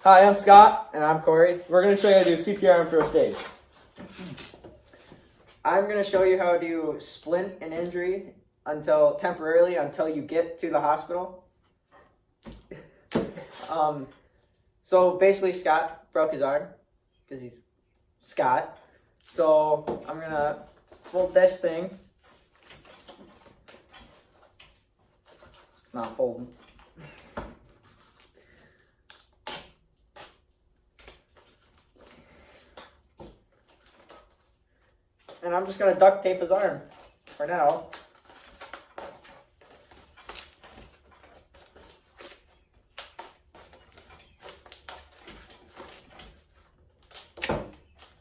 Hi, I'm Scott. And I'm Corey. We're going to show you how to do CPR on first aid. I'm going to show you how to splint an injury temporarily until you get to the hospital. So basically Scott broke his arm because he's Scott. So I'm going to fold this thing. It's not folding. And I'm just going to duct tape his arm for now.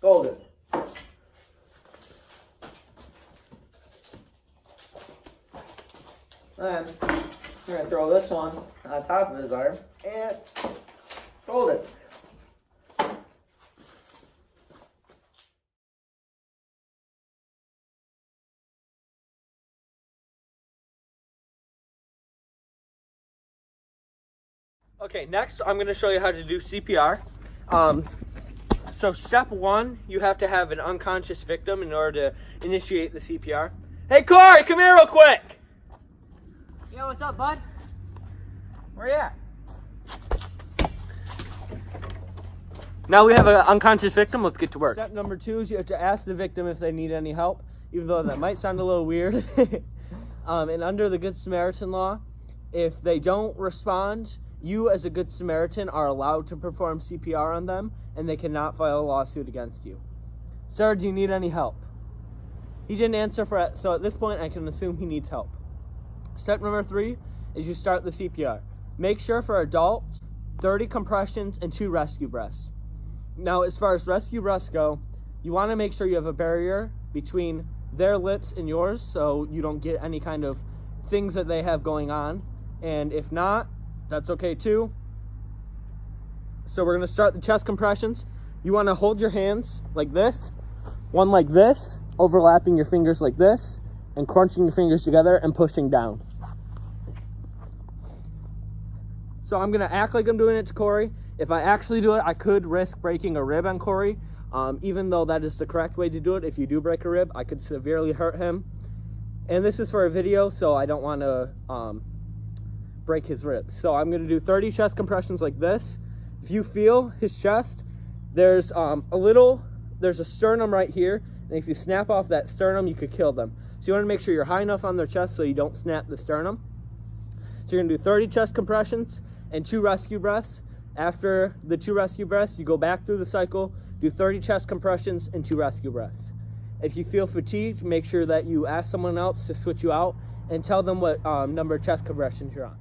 Hold it. Then we're going to throw this one on top of his arm and hold it. Okay, next I'm going to show you how to do CPR. So step one, you have to have an unconscious victim in order to initiate the CPR. Hey Corey, come here real quick! Yo, what's up, bud? Where you at? Now we have an unconscious victim, let's get to work. Step number two is you have to ask the victim if they need any help, even though that might sound a little weird. And under the Good Samaritan law, if they don't respond, you as a Good Samaritan are allowed to perform CPR on them, and they cannot file a lawsuit against you. Sir, do you need any help? He didn't answer for it, so at this point I can assume he needs help. Step number three is you start the CPR. Make sure for adults, 30 compressions and 2 rescue breaths. Now, as far as rescue breaths go, you want to make sure you have a barrier between their lips and yours so you don't get any kind of things that they have going on. And if not, that's okay too. So we're going to start the chest compressions. You want to hold your hands like this, one like this, overlapping your fingers like this, and crunching your fingers together and pushing down. So I'm going to act like I'm doing it to Corey. If I actually do it, I could risk breaking a rib on Corey. Even though that is the correct way to do it, if you do break a rib, I could severely hurt him. And this is for a video, so I don't want to break his ribs. So I'm going to do 30 chest compressions like this. If you feel his chest, there's a sternum right here, and if you snap off that sternum, you could kill them. So you want to make sure you're high enough on their chest so you don't snap the sternum. So you're going to do 30 chest compressions and 2 rescue breaths. After the 2 rescue breaths, you go back through the cycle, do 30 chest compressions and 2 rescue breaths. If you feel fatigued, make sure that you ask someone else to switch you out and tell them what number of chest compressions you're on.